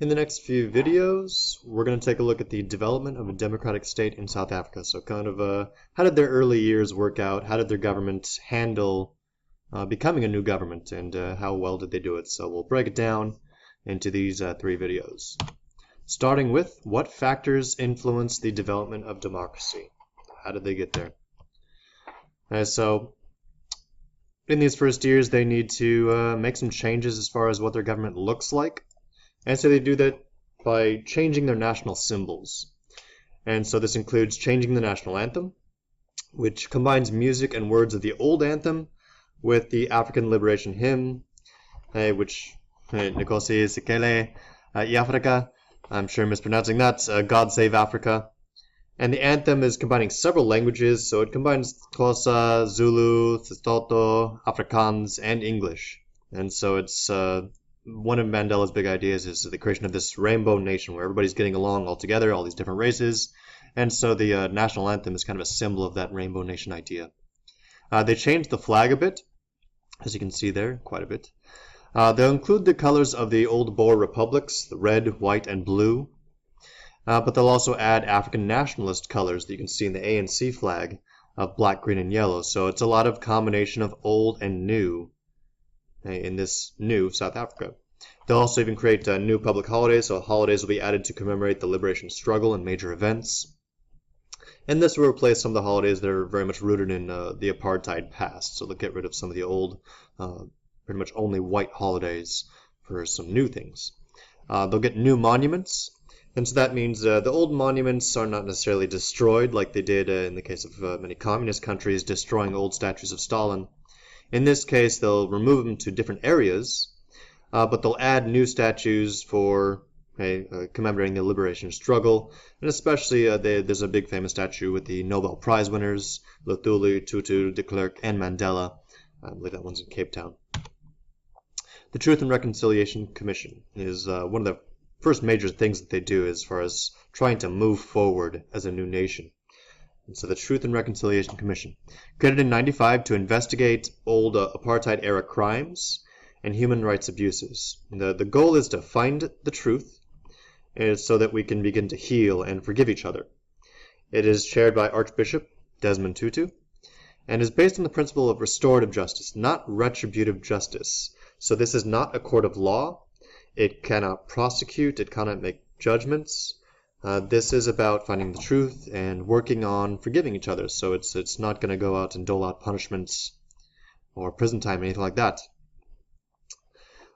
In the next few videos, we're going to take a look at the development of a democratic state in South Africa. So how did their early years work out? How did their government handle becoming a new government, and how well did they do it? So we'll break it down into these three videos. Starting with, what factors influence the development of democracy? How did they get there? So in these first years, they need to make some changes as far as what their government looks like. And so they do that by changing their national symbols. And so this includes changing the national anthem, which combines music and words of the old anthem with the African Liberation Hymn, which Nkosi Sikelel' iAfrika, I'm sure I'm mispronouncing that, God Save Africa. And the anthem is combining several languages, so it combines Xhosa, Zulu, Sesotho, Afrikaans, and English. And so it's one of Mandela's big ideas is the creation of this rainbow nation where everybody's getting along all together, all these different races. And so the national anthem is kind of a symbol of that rainbow nation idea. They changed the flag a bit, as you can see there, quite a bit. They'll include the colors of the old Boer republics, the red, white, and blue. But they'll also add African nationalist colors that you can see in the ANC flag of black, green, and yellow. So it's a lot of combination of old and new in this new South Africa. They'll also even create new public holidays, so holidays will be added to commemorate the liberation struggle and major events. And this will replace some of the holidays that are very much rooted in the apartheid past. So they'll get rid of some of the old, pretty much only white holidays for some new things. They'll get new monuments. And so that means the old monuments are not necessarily destroyed like they did in the case of many communist countries, destroying old statues of Stalin. In this case, they'll remove them to different areas, but they'll add new statues for commemorating the liberation struggle. And especially, there's a big famous statue with the Nobel Prize winners, Luthuli, Tutu, de Klerk, and Mandela. I believe that one's in Cape Town. The Truth and Reconciliation Commission is one of the first major things that they do as far as trying to move forward as a new nation. And so the Truth and Reconciliation Commission, created in '95 to investigate old apartheid-era crimes and human rights abuses. The goal is to find the truth so that we can begin to heal and forgive each other. It is chaired by Archbishop Desmond Tutu and is based on the principle of restorative justice, not retributive justice. So this is not a court of law. It cannot prosecute. It cannot make judgments. This is about finding the truth and working on forgiving each other. So it's not going to go out and dole out punishments or prison time or anything like that.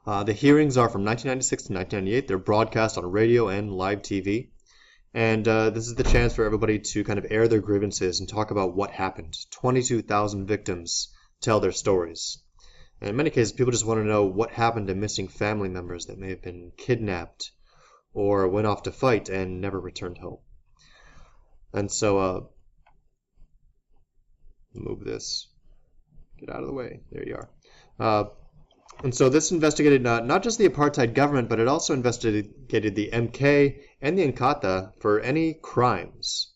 The hearings are from 1996 to 1998. They're broadcast on radio and live TV. And this is the chance for everybody to kind of air their grievances and talk about what happened. 22,000 victims tell their stories. And in many cases, people just want to know what happened to missing family members that may have been kidnapped or went off to fight and never returned home. And so, move this. Get out of the way. There you are. And so this investigated not just the apartheid government, but it also investigated the MK and the Inkatha for any crimes.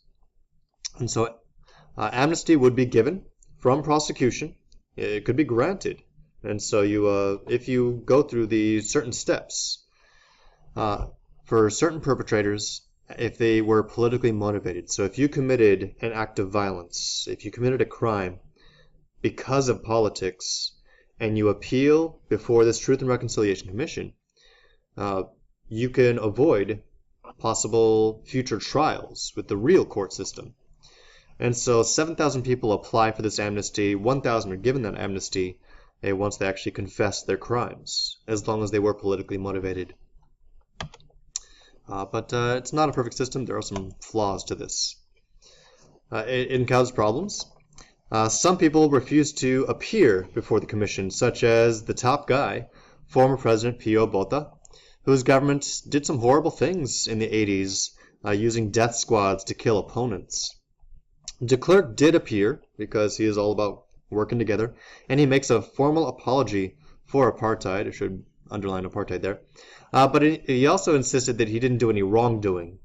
And so amnesty would be given from prosecution. It could be granted. And so if you go through the certain steps, for certain perpetrators, if they were politically motivated, so if you committed an act of violence, if you committed a crime because of politics, and you appeal before this Truth and Reconciliation Commission, you can avoid possible future trials with the real court system. And so 7,000 people apply for this amnesty. 1,000 are given that amnesty once they actually confess their crimes, as long as they were politically motivated. But it's not a perfect system. There are some flaws to this. It encounters problems. Some people refuse to appear before the commission, such as the top guy, former President P.O. Botha, whose government did some horrible things in the 80s, using death squads to kill opponents. De Klerk did appear, because he is all about working together, and he makes a formal apology for apartheid. I should underline apartheid there. But he also insisted that he didn't do any wrongdoing,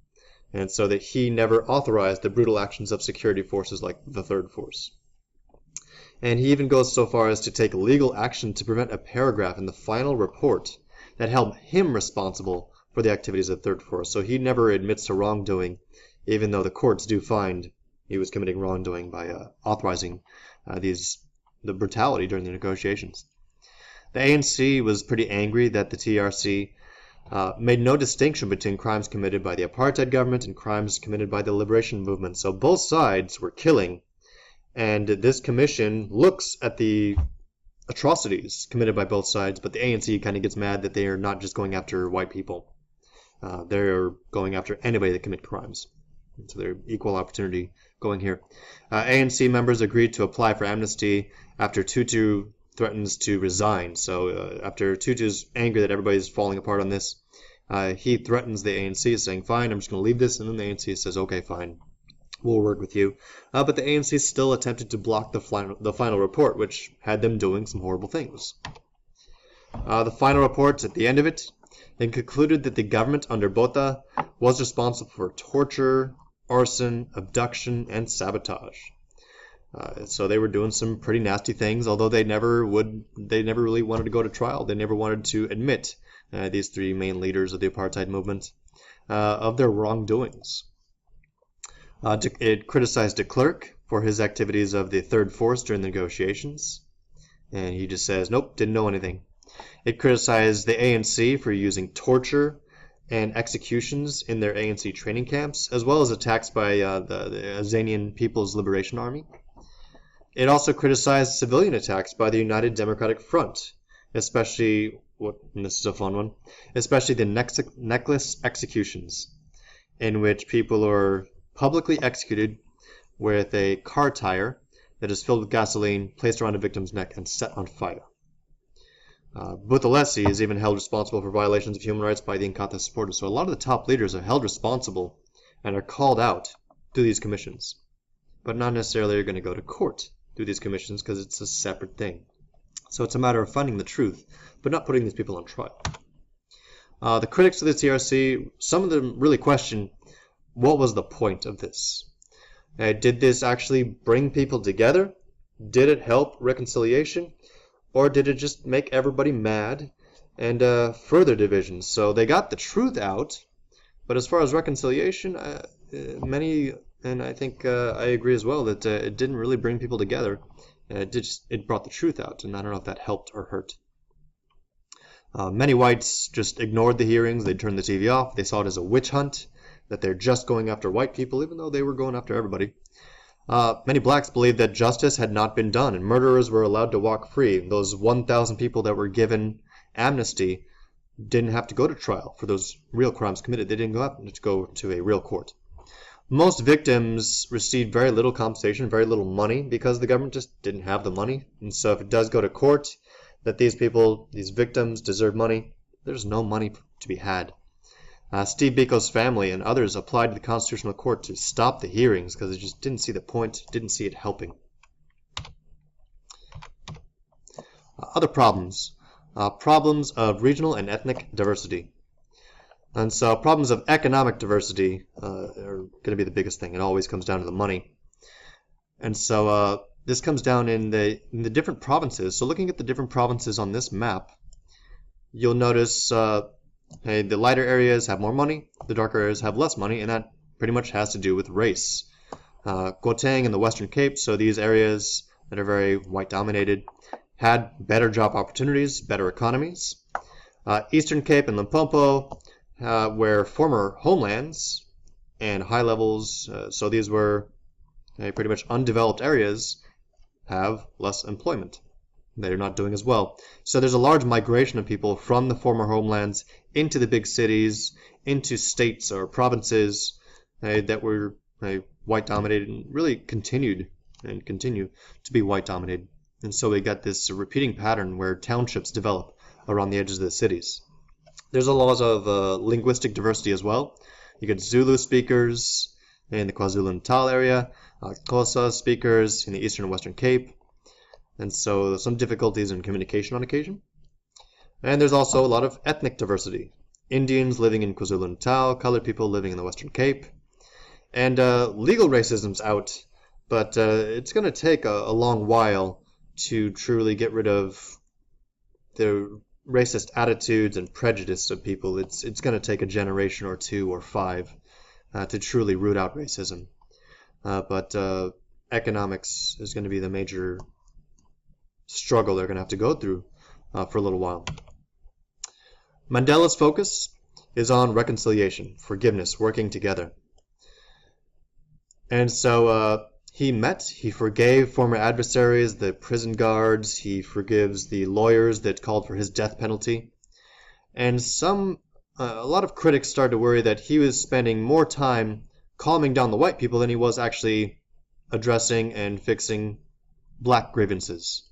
and so that he never authorized the brutal actions of security forces like the Third Force. And he even goes so far as to take legal action to prevent a paragraph in the final report that held him responsible for the activities of the Third Force. So he never admits to wrongdoing, even though the courts do find he was committing wrongdoing by authorizing the brutality during the negotiations. The ANC was pretty angry that the TRC made no distinction between crimes committed by the apartheid government and crimes committed by the liberation movement. So both sides were killing, and this commission looks at the atrocities committed by both sides, but the ANC kind of gets mad that they are not just going after white people. They're going after anybody that commit crimes. So they're equal opportunity going here. ANC members agreed to apply for amnesty after Tutu threatens to resign. So after Tutu's angry that everybody's falling apart on this, he threatens the ANC, saying, fine, I'm just going to leave this. And then the ANC says, okay, fine, we'll work with you. But the ANC still attempted to block the final report, which had them doing some horrible things. The final report, at the end of it, then concluded that the government under Botha was responsible for torture, arson, abduction, and sabotage. So they were doing some pretty nasty things, although they never really wanted to go to trial. They never wanted to admit, these three main leaders of the apartheid movement, of their wrongdoings. It criticized de Klerk for his activities of the Third Force during the negotiations, and he just says, nope, didn't know anything. It criticized the ANC for using torture and executions in their ANC training camps, as well as attacks by the Azanian People's Liberation Army. It also criticized civilian attacks by the United Democratic Front, especially, and this is a fun one, especially the necklace executions, in which people are publicly executed with a car tire that is filled with gasoline, placed around a victim's neck, and set on fire. Buthelezi is even held responsible for violations of human rights by the Inkatha supporters. So a lot of the top leaders are held responsible and are called out through these commissions, but not necessarily are going to go to court through these commissions because it's a separate thing. So it's a matter of finding the truth, but not putting these people on trial. The critics of the TRC, some of them really question, what was the point of this? Did this actually bring people together? Did it help reconciliation? Or did it just make everybody mad and further divisions? So they got the truth out, but as far as reconciliation, many, and I think I agree as well, that it didn't really bring people together. It brought the truth out, and I don't know if that helped or hurt. Many whites just ignored the hearings. They turned the TV off. They saw it as a witch hunt, that they're just going after white people, even though they were going after everybody. Many blacks believed that justice had not been done and murderers were allowed to walk free. Those 1,000 people that were given amnesty didn't have to go to trial for those real crimes committed. They didn't have to go to a real court. Most victims received very little compensation, very little money, because the government just didn't have the money. And so if it does go to court that these people, these victims, deserve money, there's no money to be had. Steve Biko's family and others applied to the Constitutional Court to stop the hearings because they just didn't see the point, didn't see it helping. Other problems. Problems of regional and ethnic diversity. And so problems of economic diversity are going to be the biggest thing. It always comes down to the money. And so this comes down in the different provinces. So looking at the different provinces on this map, you'll notice the lighter areas have more money, the darker areas have less money, and that pretty much has to do with race. Gauteng and the Western Cape, so these areas that are very white-dominated, had better job opportunities, better economies. Eastern Cape and Limpopo, where former homelands and high levels, so these were pretty much undeveloped areas, have less employment. They're not doing as well. So there's a large migration of people from the former homelands into the big cities, into states or provinces that were white-dominated and really continued and continue to be white-dominated. And so we got this repeating pattern where townships develop around the edges of the cities. There's a lot of linguistic diversity as well. You get Zulu speakers in the KwaZulu-Natal area, Xhosa speakers in the Eastern and Western Cape, and so some difficulties in communication on occasion. And there's also a lot of ethnic diversity. Indians living in KwaZulu-Natal, colored people living in the Western Cape. And legal racism's out, but it's going to take a long while to truly get rid of the racist attitudes and prejudice of people, it's going to take a generation or two or five to truly root out racism. But economics is going to be the major struggle they're going to have to go through for a little while. Mandela's focus is on reconciliation, forgiveness, working together. And so he forgave former adversaries, the prison guards, he forgives the lawyers that called for his death penalty. And a lot of critics started to worry that he was spending more time calming down the white people than he was actually addressing and fixing black grievances.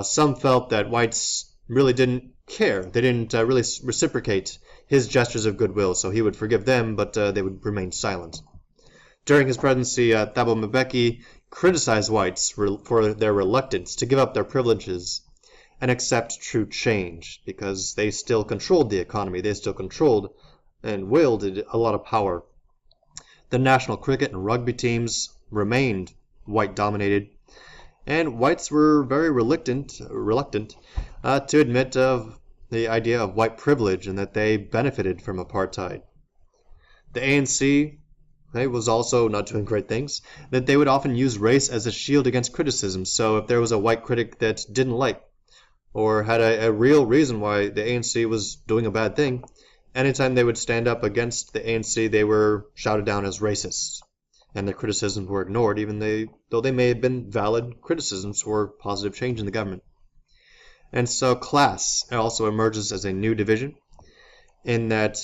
Some felt that whites really didn't care. They didn't really reciprocate his gestures of goodwill, so he would forgive them, but they would remain silent. During his presidency, Thabo Mbeki criticized whites for their reluctance to give up their privileges and accept true change, because they still controlled the economy. They still controlled and wielded a lot of power. The national cricket and rugby teams remained white-dominated, and whites were very reluctant to admit of the idea of white privilege and that they benefited from apartheid. The ANC was also not doing great things, that they would often use race as a shield against criticism. So if there was a white critic that didn't like or had a real reason why the ANC was doing a bad thing, anytime they would stand up against the ANC, they were shouted down as racists, and their criticisms were ignored, even though they may have been valid criticisms for positive change in the government. And so class also emerges as a new division, in that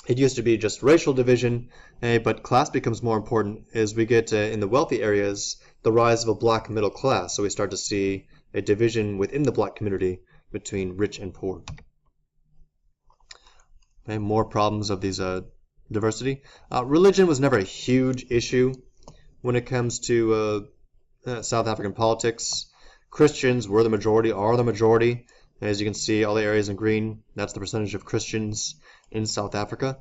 it used to be just racial division, but class becomes more important as we get in the wealthy areas the rise of a black middle class. So we start to see a division within the black community between rich and poor. More problems of these diversity. Religion was never a huge issue when it comes to South African politics. Christians were the majority, are the majority. As you can see, all the areas in green, that's the percentage of Christians in South Africa.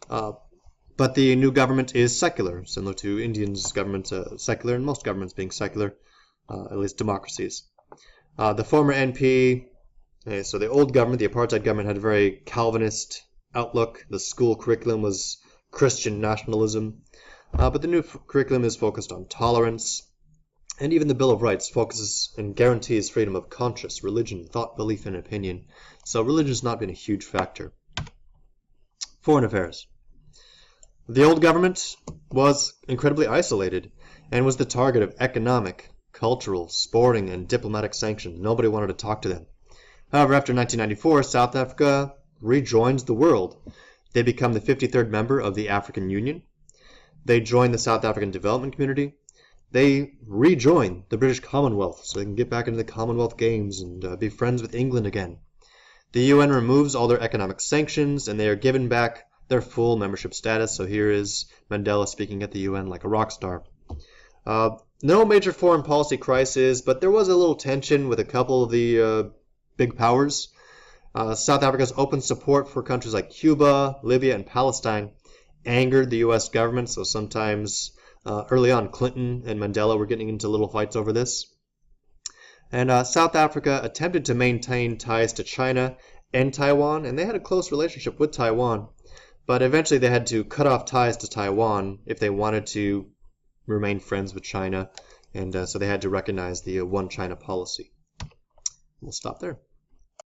But the new government is secular, similar to India's government, secular, and most governments being secular, at least democracies. The former NP, so the old government, the apartheid government, had a very Calvinist outlook. The school curriculum was Christian nationalism. But the new curriculum is focused on tolerance. And even the Bill of Rights focuses and guarantees freedom of conscience, religion, thought, belief, and opinion. So religion has not been a huge factor. Foreign affairs. The old government was incredibly isolated and was the target of economic, cultural, sporting, and diplomatic sanctions. Nobody wanted to talk to them. However, after 1994, South Africa rejoins the world. They become the 53rd member of the African Union. They join the South African Development Community. They rejoin the British Commonwealth so they can get back into the Commonwealth Games and be friends with England again. The UN removes all their economic sanctions and they are given back their full membership status. So here is Mandela speaking at the UN like a rock star. No major foreign policy crisis, but there was a little tension with a couple of the big powers. South Africa's open support for countries like Cuba, Libya, and Palestine angered the US government, so sometimes early on Clinton and Mandela were getting into little fights over this. And South Africa attempted to maintain ties to China and Taiwan, and they had a close relationship with Taiwan, but eventually they had to cut off ties to Taiwan if they wanted to remain friends with China, and so they had to recognize the One China policy. We'll stop there.